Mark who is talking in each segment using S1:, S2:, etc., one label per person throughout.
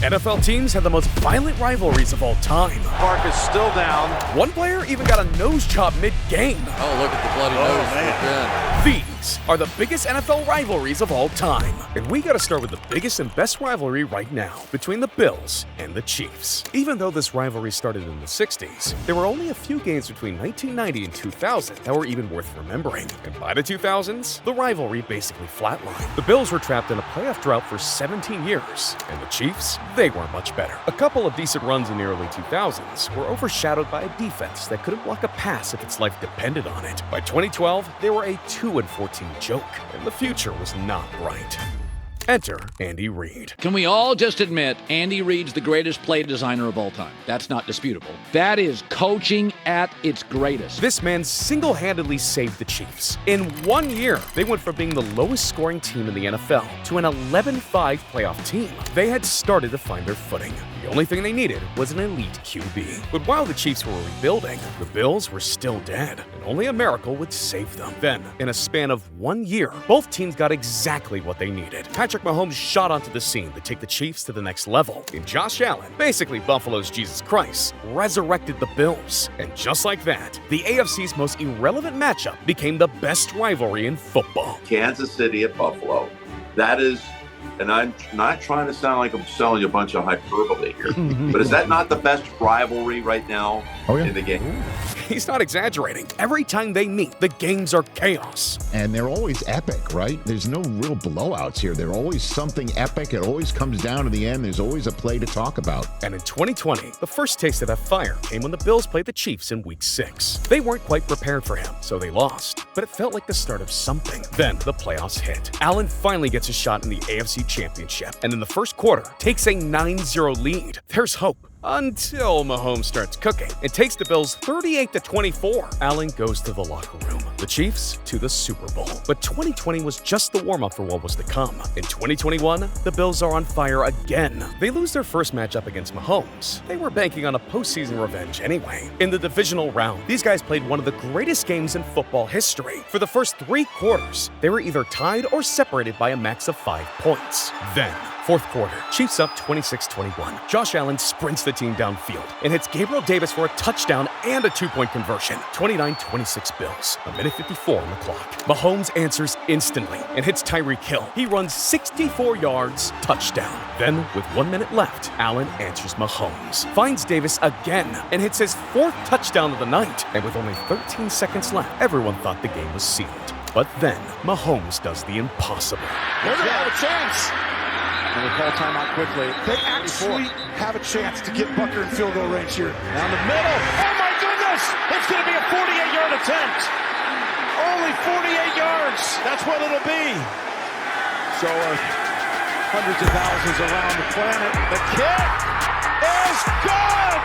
S1: NFL teams have the most violent rivalries of all time.
S2: Park is still down.
S1: One player even got a nose chop mid-game.
S3: Oh, look at the bloody nose. Man.
S1: These are the biggest NFL rivalries of all time. And we gotta start with the biggest and best rivalry right now, between the Bills and the Chiefs. Even though this rivalry started in the 60s, there were only a few games between 1990 and 2000 that were even worth remembering. And by the 2000s, the rivalry basically flatlined. The Bills were trapped in a playoff drought for 17 years, and the Chiefs, they weren't much better. A couple of decent runs in the early 2000s were overshadowed by a defense that couldn't block a pass if its life depended on it. By 2012, they were a 2-14 joke, and the future was not bright. Enter Andy Reid.
S4: Can we all just admit Andy Reid's the greatest play designer of all time? That's not disputable. That is coaching at its greatest.
S1: This man single-handedly saved the Chiefs. In 1 year, they went from being the lowest scoring team in the NFL to an 11-5 playoff team. They had started to find their footing. The only thing they needed was an elite QB. But while the Chiefs were rebuilding, the Bills were still dead, and only a miracle would save them. Then, in a span of 1 year, both teams got exactly what they needed. Patrick Mahomes shot onto the scene to take the Chiefs to the next level. And Josh Allen, basically Buffalo's Jesus Christ, resurrected the Bills. And just like that, the AFC's most irrelevant matchup became the best rivalry in football.
S5: Kansas City at Buffalo. That is, and I'm not trying to sound like I'm selling you a bunch of hyperbole here, but is that not the best rivalry right now in the game?
S1: He's not exaggerating. Every time they meet, the games are chaos.
S6: And they're always epic, right? There's no real blowouts here. They're always something epic. It always comes down to the end. There's always a play to talk about.
S1: And in 2020, the first taste of that fire came when the Bills played the Chiefs in Week 6. They weren't quite prepared for him, so they lost. But it felt like the start of something. Then the playoffs hit. Allen finally gets a shot in the AFC Championship, and in the first quarter, takes a 9-0 lead. There's hope. Until Mahomes starts cooking. It takes the Bills 38-24. Allen goes to the locker room. The Chiefs to the Super Bowl. But 2020 was just the warm-up for what was to come. In 2021, the Bills are on fire again. They lose their first matchup against Mahomes. They were banking on a postseason revenge anyway. In the divisional round, these guys played one of the greatest games in football history. For the first 3 quarters, they were either tied or separated by a max of 5 points. Then, fourth quarter, Chiefs up 26-21. Josh Allen sprints the team downfield and hits Gabriel Davis for a touchdown and a 2-point conversion. 29-26 Bills. A minute 54 on the clock. Mahomes answers instantly and hits Tyreek Hill. He runs 64 yards, touchdown. Then, with 1 minute left, Allen answers Mahomes. Finds Davis again and hits his 4th touchdown of the night. And with only 13 seconds left, everyone thought the game was sealed. But then, Mahomes does the impossible.
S2: They're going to have a chance. And they call timeout quickly.
S7: They actually have a chance to get Bucker in field goal range here.
S2: Down the middle. Oh my goodness! It's going to be a 48-yard attempt. Only 48 yards. That's what it'll be. So hundreds of thousands around the planet. The kick is good.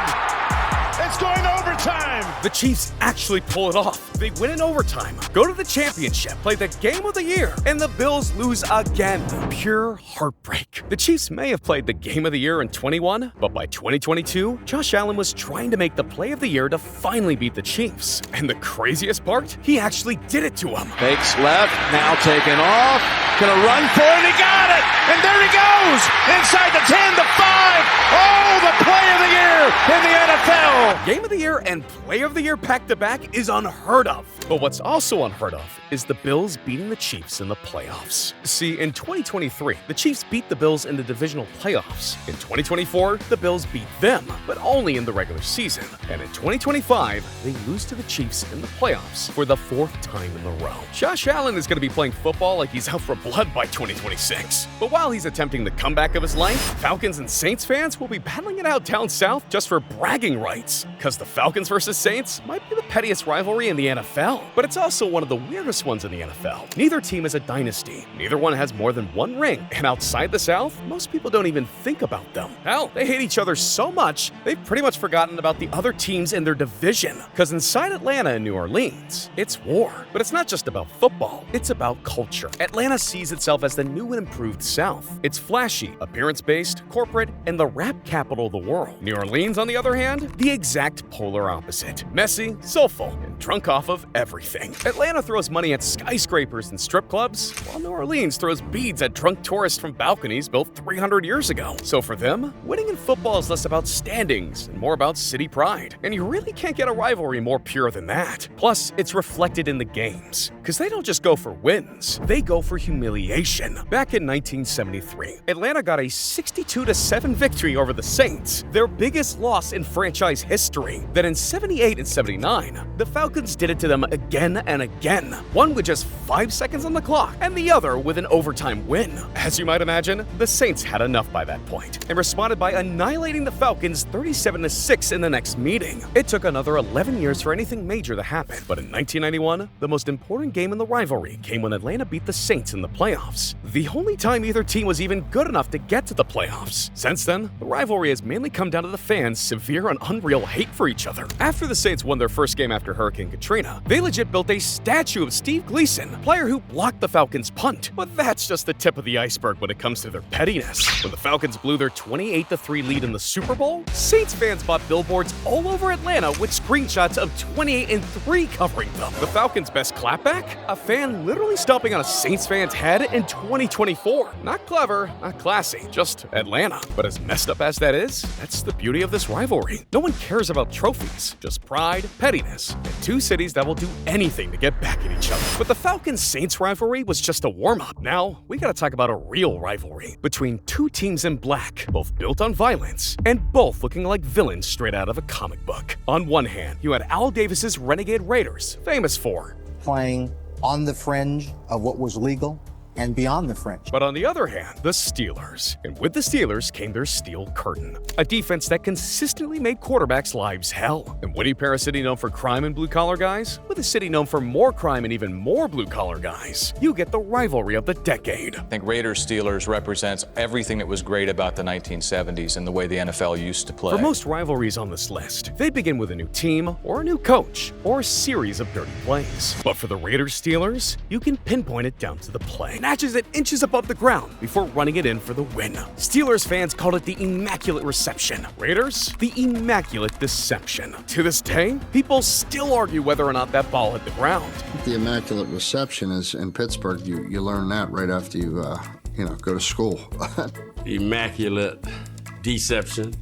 S2: It's going to overtime.
S1: The Chiefs actually pull it off. They win in overtime, go to the championship, play the game of the year, and the Bills lose again. Pure heartbreak. The Chiefs may have played the game of the year in 21, but by 2022, Josh Allen was trying to make the play of the year to finally beat the Chiefs. And the craziest part? He actually did it to him.
S2: Fakes left, now taken off. Gonna run for it, he got it! And there he goes! Inside the 10, the 5! Oh, the play of the year in the NFL!
S1: Game of the year and play of the year back-to-back is unheard of. But what's also unheard of is the Bills beating the Chiefs in the playoffs. See, in 2023, the Chiefs beat the Bills in the divisional playoffs. In 2024, the Bills beat them, but only in the regular season. And in 2025, they lose to the Chiefs in the playoffs for the 4th time in a row. Josh Allen is going to be playing football like he's out for blood by 2026. But while he's attempting the comeback of his life, Falcons and Saints fans will be battling it out down south just for bragging rights. Because the Falcons versus Saints might be the pettiest rivalry in the NFL. But it's also one of the weirdest ones in the NFL. Neither team is a dynasty. Neither one has more than 1 ring. And outside the South, most people don't even think about them. Hell, they hate each other so much, they've pretty much forgotten about the other teams in their division. Because inside Atlanta and New Orleans, it's war. But it's not just about football, it's about culture. Atlanta sees itself as the new and improved South. It's flashy, appearance-based, corporate, and the rap capital of the world. New Orleans, on the other hand, the exact polar opposite. Messy, soulful, and drunk off of everything. Atlanta throws money at skyscrapers and strip clubs, while New Orleans throws beads at drunk tourists from balconies built 300 years ago. So for them, winning in football is less about standings and more about city pride. And you really can't get a rivalry more pure than that. Plus, it's reflected in the games. Because they don't just go for wins, they go for humiliation. Back in 1973, Atlanta got a 62-7 victory over the Saints, their biggest loss in franchise history. Then in 78 and 79, the Falcons did it to them again and again, one with just 5 seconds on the clock, and the other with an overtime win. As you might imagine, the Saints had enough by that point, and responded by annihilating the Falcons 37-6 in the next meeting. It took another 11 years for anything major to happen, but in 1991, the most important game in the rivalry came when Atlanta beat the Saints in the playoffs, the only time either team was even good enough to get to the playoffs. Since then, the rivalry has mainly come down to the fans' severe and unreal hate for each other. After the Saints won their first game after Hurricane Katrina, they legit built a statue of Steve Gleason, a player who blocked the Falcons' punt. But that's just the tip of the iceberg when it comes to their pettiness. When the Falcons blew their 28-3 lead in the Super Bowl, Saints fans bought billboards all over Atlanta with screenshots of 28-3 covering them. The Falcons' best clapback? A fan literally stomping on a Saints fan's head in 2024. Not clever, not classy, just Atlanta. But as messed up as that is, that's the beauty of this rivalry. No one cares about trophies, just pride, pettiness, and two cities that will do anything to get back at each other. But the Falcons-Saints rivalry was just a warm-up. Now, we gotta talk about a real rivalry between two teams in black, both built on violence, and both looking like villains straight out of a comic book. On one hand, you had Al Davis's Renegade Raiders, famous for
S8: playing on the fringe of what was legal and beyond the fringe.
S1: But on the other hand, the Steelers. And with the Steelers came their steel curtain, a defense that consistently made quarterbacks' lives hell. And when you pair a city known for crime and blue-collar guys with a city known for more crime and even more blue-collar guys, you get the rivalry of the decade.
S9: I think Raiders-Steelers represents everything that was great about the 1970s and the way the NFL used to play.
S1: For most rivalries on this list, they begin with a new team or a new coach or a series of dirty plays. But for the Raiders-Steelers, you can pinpoint it down to the play. Snatches it inches above the ground before running it in for the win. Steelers fans called it the Immaculate Reception. Raiders, the Immaculate Deception. To this day, people still argue whether or not that ball hit the ground.
S10: The Immaculate Reception is in Pittsburgh. You learn that right after you go to school.
S11: Immaculate Deception.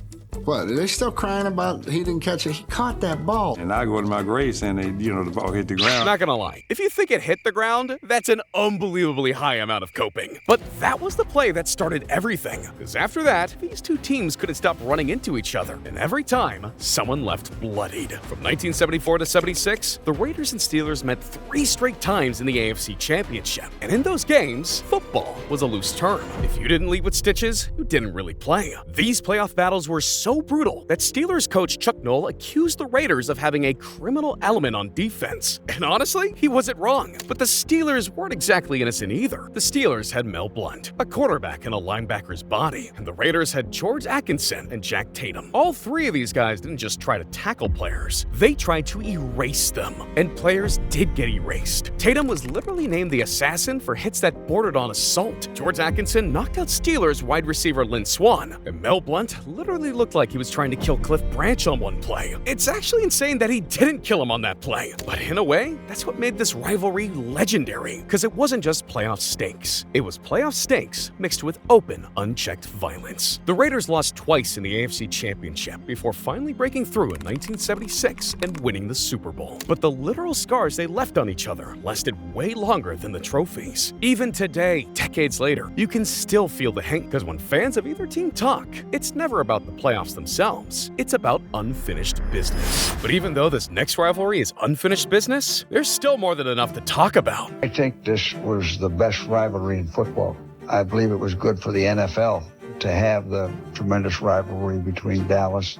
S10: What, are they still crying about he didn't catch it? He caught that ball.
S11: And I go to my grave saying the ball hit the ground.
S1: Not gonna lie, if you think it hit the ground, that's an unbelievably high amount of coping. But that was the play that started everything. Because after that, these two teams couldn't stop running into each other. And every time, someone left bloodied. From 1974 to 76, the Raiders and Steelers met 3 straight times in the AFC Championship. And in those games, football was a loose term. If you didn't lead with stitches, you didn't really play. These playoff battles were so brutal that Steelers coach Chuck Noll accused the Raiders of having a criminal element on defense. And honestly, he wasn't wrong. But the Steelers weren't exactly innocent either. The Steelers had Mel Blount, a quarterback in a linebacker's body, and the Raiders had George Atkinson and Jack Tatum. All 3 of these guys didn't just try to tackle players, they tried to erase them. And players did get erased. Tatum was literally named the assassin for hits that bordered on assault. George Atkinson knocked out Steelers wide receiver Lynn Swann, and Mel Blount literally looked like he was trying to kill Cliff Branch on one play. It's actually insane that he didn't kill him on that play. But in a way, that's what made this rivalry legendary. Because it wasn't just playoff stakes. It was playoff stakes mixed with open, unchecked violence. The Raiders lost twice in the AFC Championship before finally breaking through in 1976 and winning the Super Bowl. But the literal scars they left on each other lasted way longer than the trophies. Even today, decades later, you can still feel the hate. Because when fans of either team talk, it's never about the playoffs themselves. It's about unfinished business. But even though this next rivalry is unfinished business, there's still more than enough to talk about.
S12: I think this was the best rivalry in football. I believe it was good for the NFL to have the tremendous rivalry between Dallas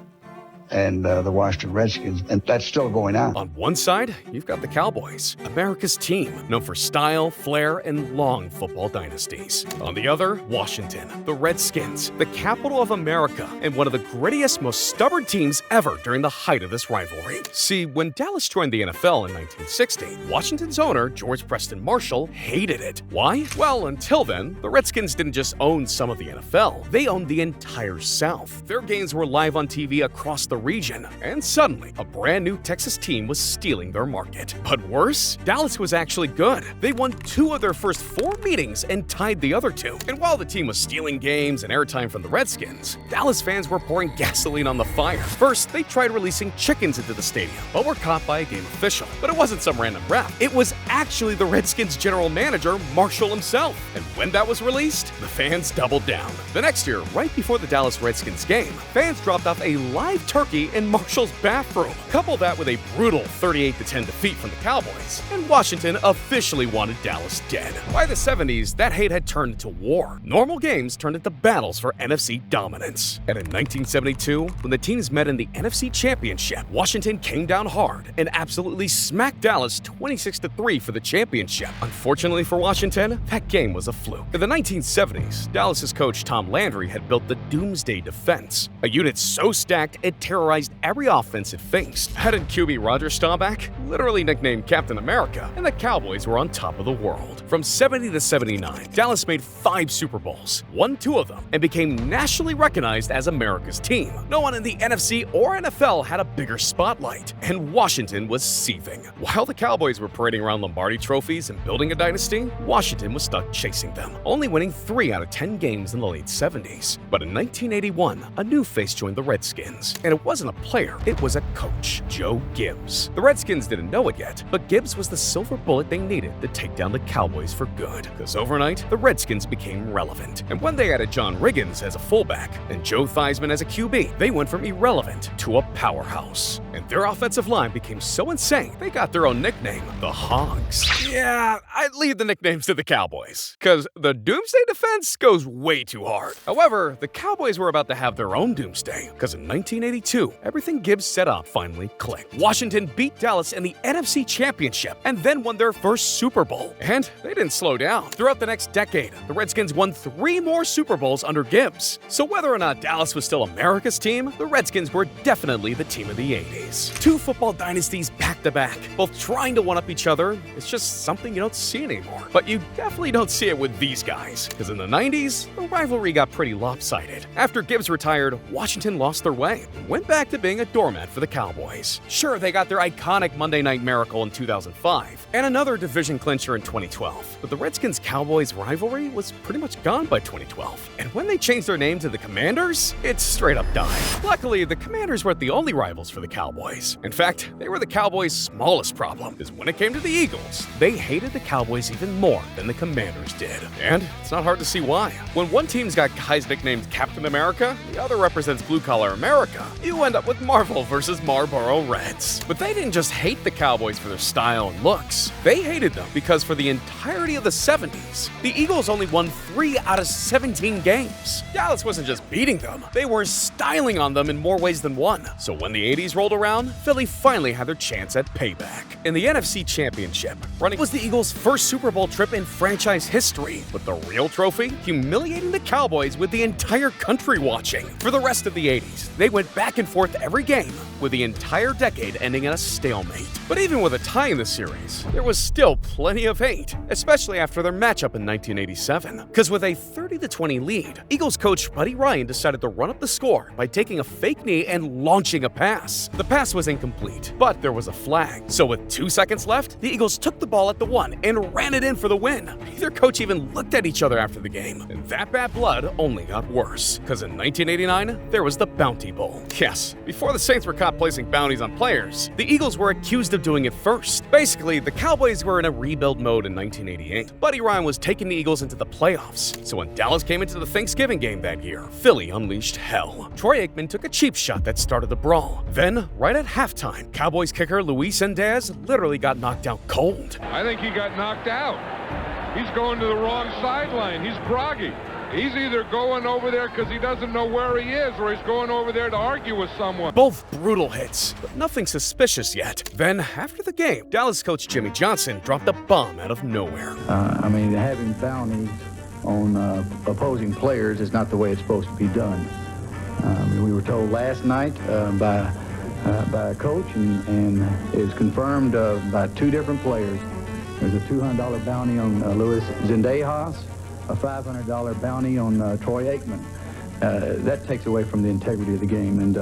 S12: and the Washington Redskins, and that's still going on.
S1: On one side, you've got the Cowboys, America's team, known for style, flair, and long football dynasties. On the other, Washington, the Redskins, the capital of America, and one of the grittiest, most stubborn teams ever during the height of this rivalry. See, when Dallas joined the NFL in 1960, Washington's owner, George Preston Marshall, hated it. Why? Well, until then, the Redskins didn't just own some of the NFL, they owned the entire South. Their games were live on TV across the region. And suddenly, a brand new Texas team was stealing their market. But worse, Dallas was actually good. They won 2 of their first 4 meetings and tied the other 2. And while the team was stealing games and airtime from the Redskins, Dallas fans were pouring gasoline on the fire. First, they tried releasing chickens into the stadium, but were caught by a game official. But it wasn't some random ref. It was actually the Redskins general manager, Marshall himself. And when that was released, the fans doubled down. The next year, right before the Dallas Redskins game, fans dropped off a live turkey in Marshall's bathroom. Couple that with a brutal 38-10 defeat from the Cowboys, and Washington officially wanted Dallas dead. By the 70s, that hate had turned into war. Normal games turned into battles for NFC dominance. And in 1972, when the teams met in the NFC Championship, Washington came down hard and absolutely smacked Dallas 26-3 for the championship. Unfortunately for Washington, that game was a fluke. In the 1970s, Dallas's coach Tom Landry had built the Doomsday Defense, a unit so stacked it terrorized every offense it faced. Head QB Roger Staubach, literally nicknamed Captain America, and the Cowboys were on top of the world. From 70 to 79, Dallas made 5 Super Bowls, won 2 of them, and became nationally recognized as America's team. No one in the NFC or NFL had a bigger spotlight, and Washington was seething. While the Cowboys were parading around Lombardi trophies and building a dynasty, Washington was stuck chasing them, only winning 3 out of 10 games in the late 70s. But in 1981, a new face joined the Redskins, and it wasn't a player, it was a coach, Joe Gibbs. The Redskins didn't know it yet, but Gibbs was the silver bullet they needed to take down the Cowboys for good. Because overnight, the Redskins became relevant. And when they added John Riggins as a fullback and Joe Theismann as a QB, they went from irrelevant to a powerhouse. And their offensive line became so insane, they got their own nickname, the Hogs. Yeah, I'd leave the nicknames to the Cowboys, because the Doomsday Defense goes way too hard. However, the Cowboys were about to have their own doomsday, because in 1982, everything Gibbs set up finally clicked. Washington beat Dallas in the NFC Championship and then won their first Super Bowl. And they didn't slow down. Throughout the next decade, the Redskins won 3 more Super Bowls under Gibbs. So whether or not Dallas was still America's team, the Redskins were definitely the team of the 80s. 2 football dynasties back to back, both trying to one-up each other. It's just something you don't see anymore. But you definitely don't see it with these guys, because in the 90s, the rivalry got pretty lopsided. After Gibbs retired, Washington lost their way and went back to being a doormat for the Cowboys. Sure, they got their iconic Monday Night Miracle in 2005 and another division clincher in 2012, but the Redskins-Cowboys rivalry was pretty much gone by 2012. And when they changed their name to the Commanders, it straight up died. Luckily, the Commanders weren't the only rivals for the Cowboys. In fact, they were the Cowboys' smallest problem, because when it came to the Eagles, they hated the Cowboys even more than the Commanders did. And it's not hard to see why. When one team's got guys nicknamed Captain America, the other represents blue-collar America, you end up with Marvel versus Marlboro Reds. But they didn't just hate the Cowboys for their style and looks. They hated them because for the entirety of the 70s, the Eagles only won 3 out of 17 games. Dallas wasn't just beating them, they were styling on them in more ways than one. So when the 80s rolled around, Philly finally had their chance at payback. In the NFC Championship, running was the Eagles' first Super Bowl trip in franchise history, with the real trophy humiliating the Cowboys with the entire country watching. For the rest of the 80s, they went back and forth every game, with the entire decade ending in a stalemate. But even with a tie in the series, there was still plenty of hate, especially after their matchup in 1987. Because with a 30-20 lead, Eagles coach Buddy Ryan decided to run up the score by taking a fake knee and launching a pass. The pass was incomplete, but there was a flag. So with 2 seconds left, the Eagles took the ball at the 1 and ran it in for the win. Neither coach even looked at each other after the game. And that bad blood only got worse, because in 1989, there was the Bounty Bowl. Yes, before the Saints were caught placing bounties on players, the Eagles were accused of doing it first. Basically, the Cowboys were in a rebuild mode in 1988. Buddy Ryan was taking the Eagles into the playoffs, so when Dallas came into the Thanksgiving game that year, Philly unleashed hell. Troy Aikman took a cheap shot that started the brawl. Then, right at halftime, Cowboys kicker Luis Endez literally got knocked out cold.
S13: I think he got knocked out. He's going to the wrong sideline. He's groggy. He's either going over there because he doesn't know where he is, or he's going over there to argue with someone.
S1: Both brutal hits, but nothing suspicious yet. Then, after the game, Dallas coach Jimmy Johnson dropped a bomb out of nowhere.
S14: Having bounties on opposing players is not the way it's supposed to be done. We were told last night by a coach, and it's confirmed by 2 different players. There's a $200 bounty on Luis Zendejas, a $500 bounty on Troy Aikman. That takes away from the integrity of the game, and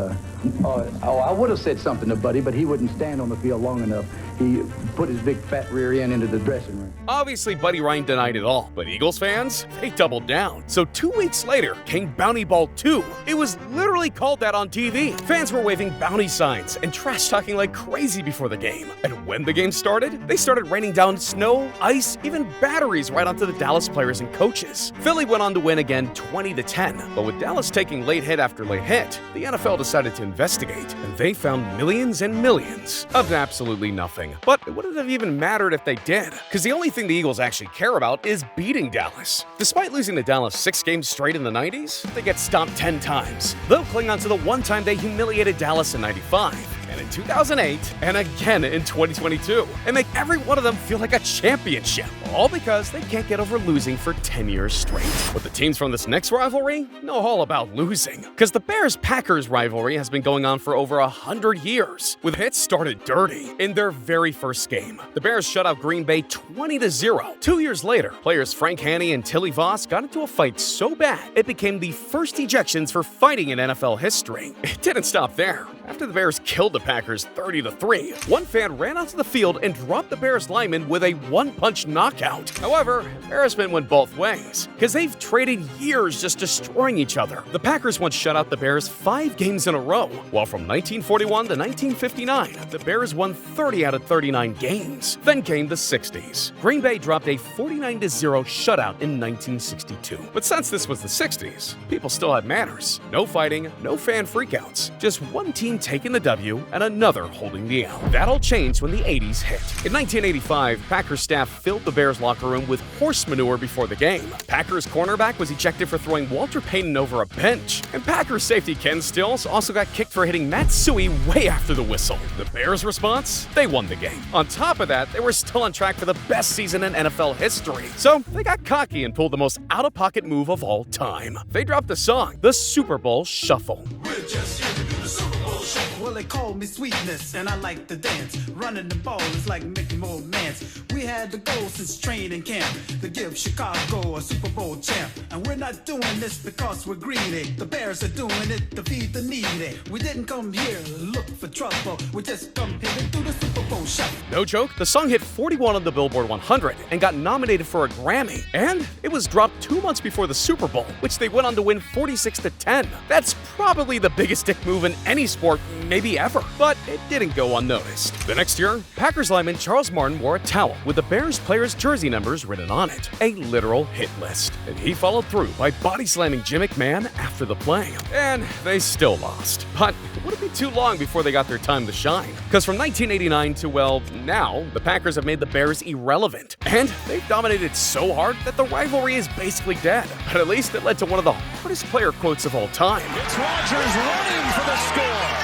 S14: I would have said something to Buddy, but he wouldn't stand on the field long enough. He put his big fat rear end into the dressing room.
S1: Obviously, Buddy Ryan denied it all, but Eagles fans, they doubled down. So 2 weeks later came Bounty Ball 2. It was literally called that on TV. Fans were waving bounty signs and trash talking like crazy before the game. And when the game started, they started raining down snow, ice, even batteries right onto the Dallas players and coaches. Philly went on to win again 20-10, but with Dallas taking late hit after late hit, the NFL decided to investigate, and they found millions and millions of absolutely nothing. But it wouldn't have even mattered if they did, because the only thing the Eagles actually care about is beating Dallas. Despite losing to Dallas 6 games straight in the 90s, they get stomped 10 times. They'll cling on to the one time they humiliated Dallas in 95. And in 2008, and again in 2022, and make every one of them feel like a championship, all because they can't get over losing for 10 years straight. But the teams from this next rivalry know all about losing, because the Bears-Packers rivalry has been going on for over 100 years, with hits started dirty in their very first game. The Bears shut out Green Bay 20-0. 2 years later, players Frank Haney and Tilly Voss got into a fight so bad it became the first ejections for fighting in NFL history. It didn't stop there. After the Bears killed the Packers 30-3, one fan ran onto the field and dropped the Bears lineman with a one-punch knockout. However, embarrassment went both ways, because they've traded years just destroying each other. The Packers once shut out the Bears 5 games in a row, while from 1941 to 1959, the Bears won 30 out of 39 games. Then came the 60s. Green Bay dropped a 49-0 shutout in 1962. But since this was the 60s, people still had manners. No fighting, no fan freakouts, just one team taking the W and another holding the L. That all changed when the 80s hit. In 1985, Packers staff filled the Bears locker room with horse manure before the game. Packers cornerback was ejected for throwing Walter Payton over a bench. And Packers safety Ken Stills also got kicked for hitting Matt Suey way after the whistle. The Bears' response? They won the game. On top of that, they were still on track for the best season in NFL history. So they got cocky and pulled the most out-of-pocket move of all time. They dropped the song, the Super Bowl Shuffle.
S15: We're just here to do the Super Bowl Shuffle. Well, they call me Sweetness, and I like to dance. Running the ball is like making more mans. We had the goal since training camp to give Chicago a Super Bowl champ. And we're not doing this because we're greedy. The Bears are doing it to feed the needy. We didn't come here to look for trouble. We just come here to do the Super Bowl Shuffle.
S1: No joke, the song hit 41 on the Billboard 100 and got nominated for a Grammy. And it was dropped 2 months before the Super Bowl, which they went on to win 46-10. That's probably the biggest dick move in any sport, maybe ever. But it didn't go unnoticed. The next year, Packers lineman Charles Martin wore a towel with the Bears players' jersey numbers written on it. A literal hit list. And he followed through by body slamming Jim McMahon after the play. And they still lost. But it wouldn't be too long before they got their time to shine. Because from 1989 to, well, now, the Packers have made the Bears irrelevant. And they've dominated so hard that the rivalry is basically dead. But at least it led to one of the hardest player quotes of all time.
S2: It's Rodgers running for the score.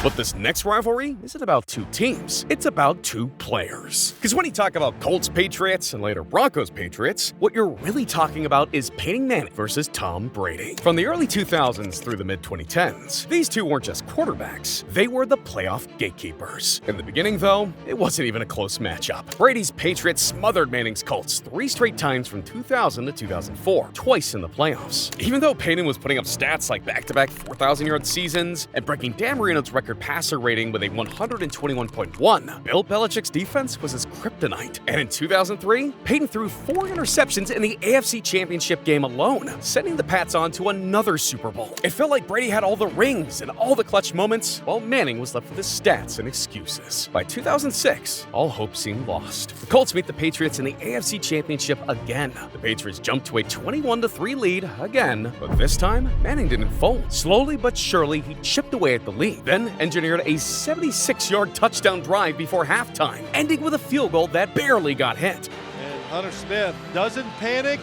S1: But this next rivalry isn't about two teams, it's about two players. Because when you talk about Colts Patriots and later Broncos Patriots, what you're really talking about is Peyton Manning versus Tom Brady. From the early 2000s through the mid-2010s, these two weren't just quarterbacks, they were the playoff gatekeepers. In the beginning, though, it wasn't even a close matchup. Brady's Patriots smothered Manning's Colts 3 straight times from 2000 to 2004, twice in the playoffs. Even though Peyton was putting up stats like back-to-back 4,000-yard seasons and breaking Dan Marino's record passer rating with a 121.1, Bill Belichick's defense was his kryptonite. And in 2003, Peyton threw 4 interceptions in the AFC Championship game alone, sending the Pats on to another Super Bowl. It felt like Brady had all the rings and all the clutch moments, while Manning was left with his stats and excuses. By 2006, all hope seemed lost. The Colts meet the Patriots in the AFC Championship again. The Patriots jumped to a 21-3 lead again, but this time, Manning didn't fold. Slowly but surely, he chipped away at the lead, then engineered a 76-yard touchdown drive before halftime, ending with a field goal that barely got hit.
S2: And Hunter Smith doesn't panic,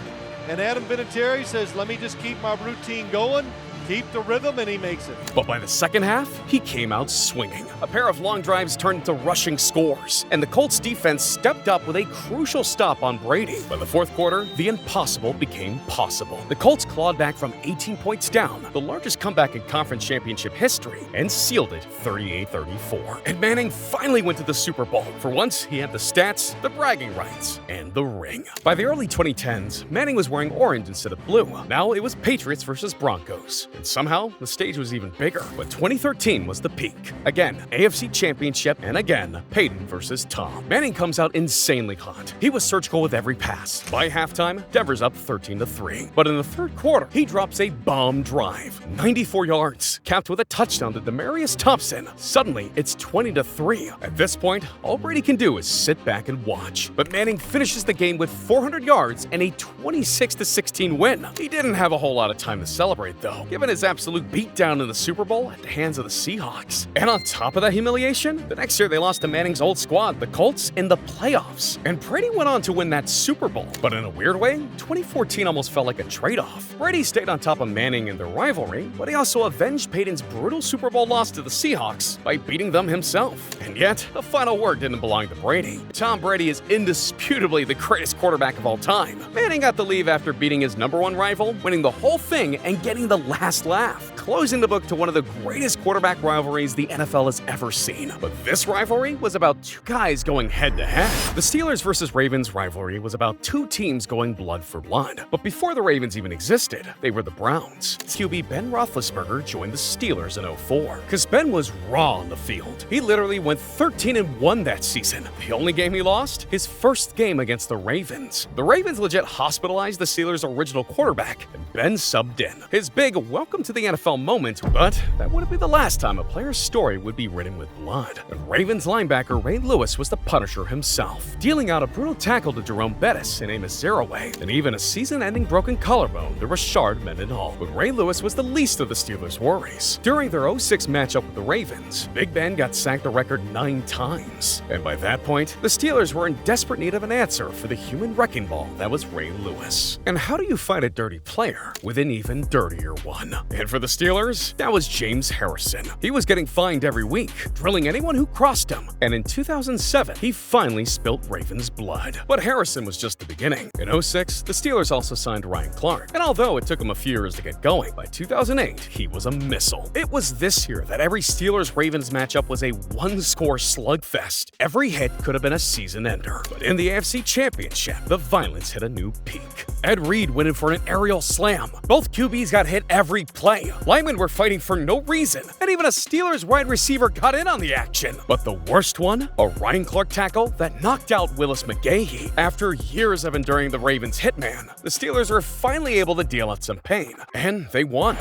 S2: and Adam Vinatieri says, let me just keep my routine going, keep the rhythm, and he makes it.
S1: But by the second half, he came out swinging. A pair of long drives turned into rushing scores, and the Colts defense stepped up with a crucial stop on Brady. By the fourth quarter, the impossible became possible. The Colts clawed back from 18 points down, the largest comeback in conference championship history, and sealed it 38-34. And Manning finally went to the Super Bowl. For once, he had the stats, the bragging rights, and the ring. By the early 2010s, Manning was wearing orange instead of blue. Now it was Patriots versus Broncos. And somehow, the stage was even bigger. But 2013 was the peak. Again, AFC Championship, and again, Peyton versus Tom. Manning comes out insanely hot. He was surgical with every pass. By halftime, Denver's up 13-3. But in the third quarter, he drops a bomb drive. 94 yards, capped with a touchdown to Demaryius Thompson. Suddenly, it's 20-3. At this point, all Brady can do is sit back and watch. But Manning finishes the game with 400 yards and a 26-16 win. He didn't have a whole lot of time to celebrate, though, given his absolute beatdown in the Super Bowl at the hands of the Seahawks. And on top of that humiliation, the next year they lost to Manning's old squad, the Colts, in the playoffs. And Brady went on to win that Super Bowl. But in a weird way, 2014 almost felt like a trade-off. Brady stayed on top of Manning in their rivalry, but he also avenged Peyton's brutal Super Bowl loss to the Seahawks by beating them himself. And yet, the final word didn't belong to Brady. Tom Brady is indisputably the greatest quarterback of all time. Manning got the leave after beating his #1 rival, winning the whole thing, and getting the last laugh, closing the book to one of the greatest quarterback rivalries the NFL has ever seen. But this rivalry was about two guys going head-to-head. The Steelers versus Ravens rivalry was about two teams going blood for blood. But before the Ravens even existed, they were the Browns. QB Ben Roethlisberger joined the Steelers in 2004, because Ben was raw on the field. He literally went 13-1 that season. The only game he lost? His first game against the Ravens. The Ravens legit hospitalized the Steelers' original quarterback, and Ben subbed in. His big welcome to the NFL moment, but that wouldn't be the last time a player's story would be written with blood. And Ravens linebacker Ray Lewis was the Punisher himself, dealing out a brutal tackle to Jerome Bettis and Amos Zaraway, and even a season-ending broken collarbone to Rashard Mendenhall. But Ray Lewis was the least of the Steelers' worries. During their 2006 matchup with the Ravens, Big Ben got sacked a record 9 times. And by that point, the Steelers were in desperate need of an answer for the human wrecking ball that was Ray Lewis. And how do you fight a dirty player with an even dirtier one? And for the Steelers, that was James Harrison. He was getting fined every week, drilling anyone who crossed him. And in 2007, he finally spilt Ravens blood. But Harrison was just the beginning. In 2006, the Steelers also signed Ryan Clark. And although it took him a few years to get going, by 2008, he was a missile. It was this year that every Steelers-Ravens matchup was a one-score slugfest. Every hit could have been a season ender. But in the AFC Championship, the violence hit a new peak. Ed Reed went in for an aerial slam. Both QBs got hit every play. Linemen were fighting for no reason, and even a Steelers wide receiver got in on the action. But the worst one? A Ryan Clark tackle that knocked out Willis McGahee. After years of enduring the Ravens' hitman, the Steelers were finally able to deal out some pain, and they won.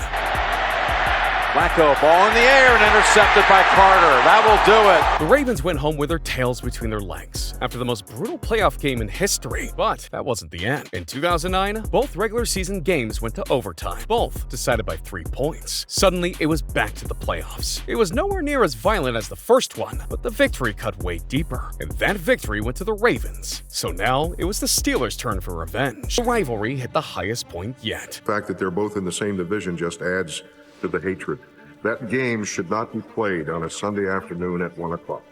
S2: Flacco, ball in the air and intercepted by Carter. That will do it.
S1: The Ravens went home with their tails between their legs after the most brutal playoff game in history, but that wasn't the end. In 2009, both regular season games went to overtime, both decided by 3 points. Suddenly, it was back to the playoffs. It was nowhere near as violent as the first one, but the victory cut way deeper, and that victory went to the Ravens. So now, it was the Steelers' turn for revenge. The rivalry hit the highest point yet.
S16: The fact that they're both in the same division just adds to the hatred. That game should not be played on a Sunday afternoon at 1 o'clock.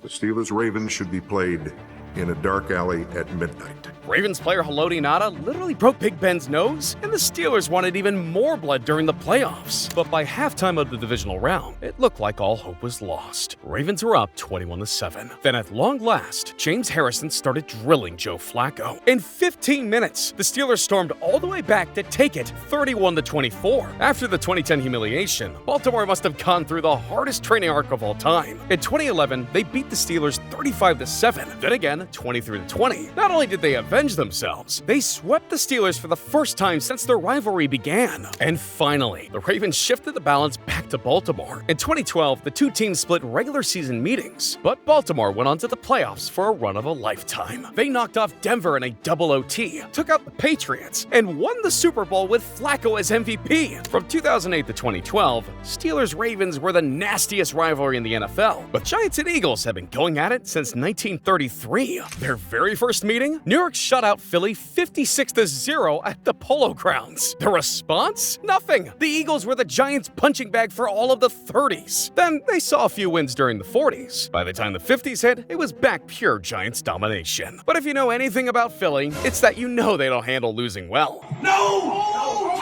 S16: The Steelers-Ravens should be played in a dark alley at midnight.
S1: Ravens player Haloti Ngata literally broke Big Ben's nose, and the Steelers wanted even more blood during the playoffs. But by halftime of the divisional round, it looked like all hope was lost. Ravens were up 21-7. Then at long last, James Harrison started drilling Joe Flacco. In 15 minutes, the Steelers stormed all the way back to take it 31-24. After the 2010 humiliation, Baltimore must have gone through the hardest training arc of all time. In 2011, they beat the Steelers 35-7. Then again, 23-20. Not only did they avenge themselves, they swept the Steelers for the first time since their rivalry began. And finally, the Ravens shifted the balance back to Baltimore. In 2012, the two teams split regular season meetings, but Baltimore went on to the playoffs for a run of a lifetime. They knocked off Denver in a double OT, took out the Patriots, and won the Super Bowl with Flacco as MVP. From 2008 to 2012, Steelers-Ravens were the nastiest rivalry in the NFL, but Giants and Eagles have been going at it since 1933. Their very first meeting, New York shut out Philly 56-0 at the Polo Grounds. The response? Nothing. The Eagles were the Giants' punching bag for all of the 30s. Then they saw a few wins during the 40s. By the time the 50s hit, it was back pure Giants domination. But if you know anything about Philly, it's that you know they don't handle losing well.
S15: No!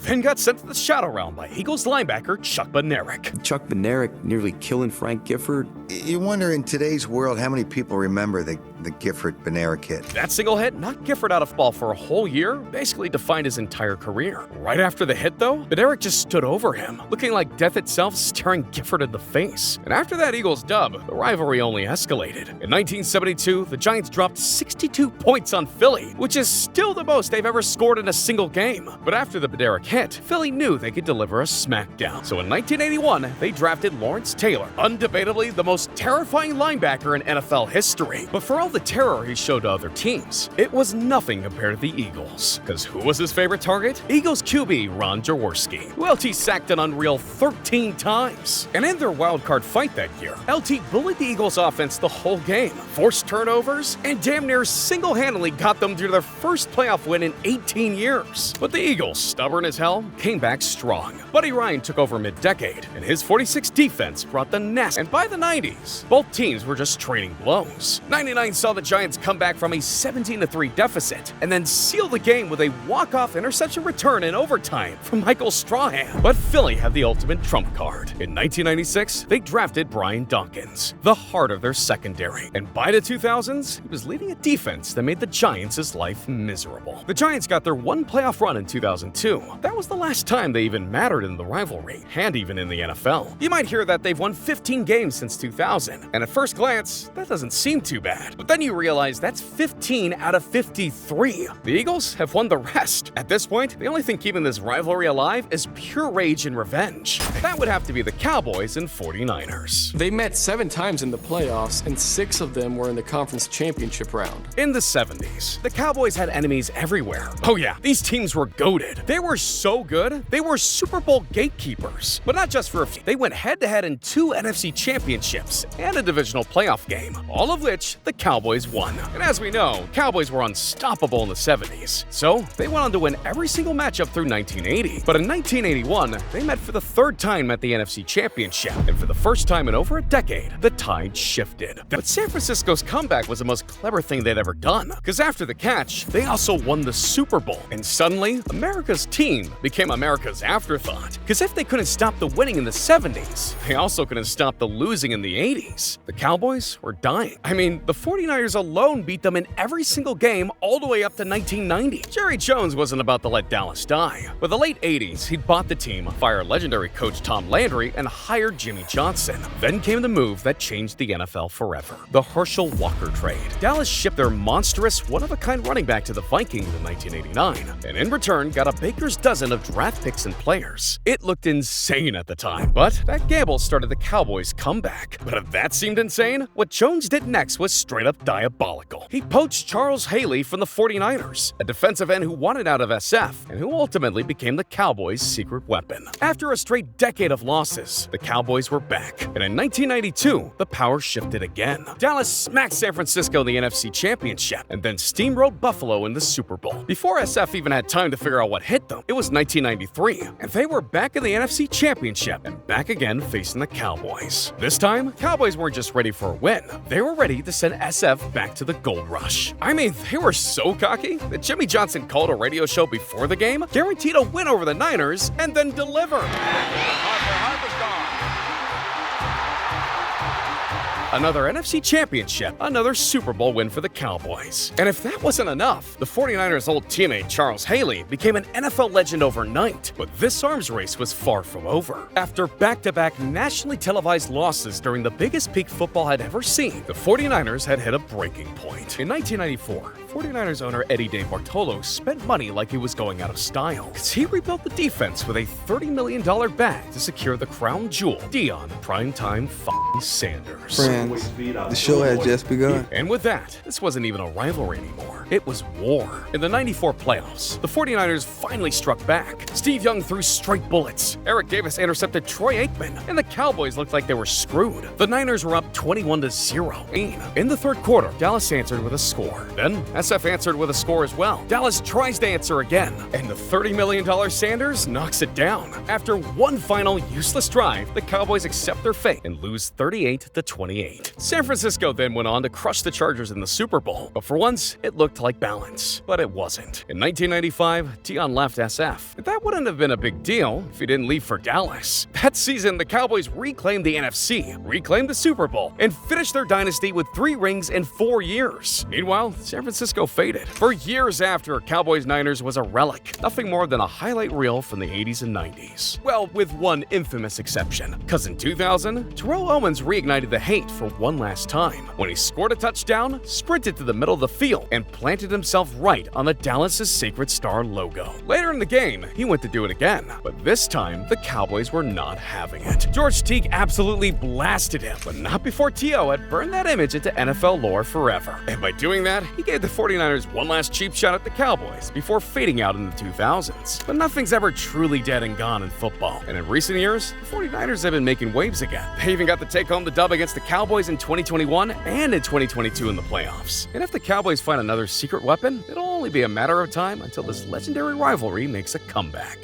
S1: Then got sent to the shadow realm by Eagles linebacker Chuck Bednarik.
S17: Chuck Bednarik nearly killing Frank Gifford You wonder in today's world how many people remember the Gifford Benera kid.
S1: That single hit knocked Gifford out of ball for a whole year, basically defined his entire career. Right after the hit, though, Benera just stood over him, looking like death itself staring Gifford in the face. And after that Eagles dub, the rivalry only escalated. In 1972, the Giants dropped 62 points on Philly, which is still the most they've ever scored in a single game. But after the Benera hit, Philly knew they could deliver a smackdown. So in 1981, they drafted Lawrence Taylor, undebatably the most terrifying linebacker in NFL history. But for all the terror he showed to other teams, it was nothing compared to the Eagles. Because who was his favorite target? Eagles QB Ron Jaworski, who LT sacked an unreal 13 times. And in their wildcard fight that year, LT bullied the Eagles offense the whole game, forced turnovers, and damn near single-handedly got them to their first playoff win in 18 years. But the Eagles, stubborn as hell, came back strong. Buddy Ryan took over mid-decade, and his 46 defense brought the nest. And by the 90s, both teams were just trading blows. 99 saw the Giants come back from a 17-3 deficit, and then seal the game with a walk-off interception return in overtime from Michael Strahan. But Philly had the ultimate trump card. In 1996, they drafted Brian Dawkins, the heart of their secondary. And by the 2000s, he was leading a defense that made the Giants' life miserable. The Giants got their one playoff run in 2002. That was the last time they even mattered in the rivalry, and even in the NFL. You might hear that they've won 15 games since 2000, and at first glance, that doesn't seem too bad. But then you realize that's 15 out of 53. The Eagles have won the rest. At this point, the only thing keeping this rivalry alive is pure rage and revenge. That would have to be the Cowboys and 49ers.
S18: They met 7 times in the playoffs, and 6 of them were in the conference championship round.
S1: In the 70s, the Cowboys had enemies everywhere. Oh yeah, these teams were goated. They were so good, they were Super Bowl gatekeepers. But not just for a few. They went head-to-head in 2 NFC championships and a divisional playoff game, all of which the Cowboys won. And as we know, Cowboys were unstoppable in the 70s. So they went on to win every single matchup through 1980. But in 1981, they met for the 3rd time at the NFC Championship. And for the first time in over a decade, the tide shifted. But San Francisco's comeback was the most clever thing they'd ever done. Because after the catch, they also won the Super Bowl. And suddenly, America's team became America's afterthought. Because if they couldn't stop the winning in the 70s, they also couldn't stop the losing in the 80s. The Cowboys were dying. I mean, the 49ers alone beat them in every single game all the way up to 1990. Jerry Jones wasn't about to let Dallas die. By the late 80s, he'd bought the team, fired legendary coach Tom Landry, and hired Jimmy Johnson. Then came the move that changed the NFL forever, the Herschel Walker trade. Dallas shipped their monstrous, one-of-a-kind running back to the Vikings in 1989, and in return got a baker's dozen of draft picks and players. It looked insane at the time, but that gamble started the Cowboys' comeback. But if that seemed insane, what Jones did next was straight up diabolical. He poached Charles Haley from the 49ers, a defensive end who wanted out of SF, and who ultimately became the Cowboys' secret weapon. After a straight decade of losses, the Cowboys were back, and in 1992, the power shifted again. Dallas smacked San Francisco in the NFC Championship, and then steamrolled Buffalo in the Super Bowl. Before SF even had time to figure out what hit them, it was 1993, and they were back in the NFC Championship, and back again facing the Cowboys. This time, Cowboys weren't just ready for a win, they were ready to send SF back to the gold rush. I mean, they were so cocky that Jimmy Johnson called a radio show before the game, guaranteed a win over the Niners, and then deliver. Another NFC Championship, another Super Bowl win for the Cowboys. And if that wasn't enough, the 49ers' old teammate Charles Haley became an NFL legend overnight. But this arms race was far from over. After back-to-back nationally televised losses during the biggest peak football had ever seen, the 49ers had hit a breaking point. In 1994, 49ers owner Eddie DeBartolo spent money like he was going out of style, because he rebuilt the defense with a $30 million bag to secure the crown jewel, Deion Primetime Sanders.
S19: Friends, the show has just begun.
S1: And with that, this wasn't even a rivalry anymore. It was war. In the 94 playoffs, the 49ers finally struck back. Steve Young threw straight bullets. Eric Davis intercepted Troy Aikman, and the Cowboys looked like they were screwed. The Niners were up 21-0. In the third quarter, Dallas answered with a score. Then SF answered with a score as well. Dallas tries to answer again, and the $30 million Sanders knocks it down. After one final useless drive, the Cowboys accept their fate and lose 38-28. 2008. San Francisco then went on to crush the Chargers in the Super Bowl, but for once, it looked like balance. But it wasn't. In 1995, Deion left SF. That wouldn't have been a big deal if he didn't leave for Dallas. That season, the Cowboys reclaimed the NFC, reclaimed the Super Bowl, and finished their dynasty with 3 rings in 4 years. Meanwhile, San Francisco faded. For years after, Cowboys-Niners was a relic, nothing more than a highlight reel from the 80s and 90s. Well, with one infamous exception, because in 2000, Terrell Owens reignited the hate for one last time when he scored a touchdown, sprinted to the middle of the field, and planted himself right on the Dallas' Sacred Star logo. Later in the game, he went to do it again, but this time, the Cowboys were not having it. George Teague absolutely blasted him, but not before T.O. had burned that image into NFL lore forever. And by doing that, he gave the 49ers one last cheap shot at the Cowboys before fading out in the 2000s. But nothing's ever truly dead and gone in football, and in recent years, the 49ers have been making waves again. They even got to take home the dub against the Cowboys in 2021 and in 2022 in the playoffs. And if the Cowboys find another secret weapon, it'll only be a matter of time until this legendary rivalry makes a comeback.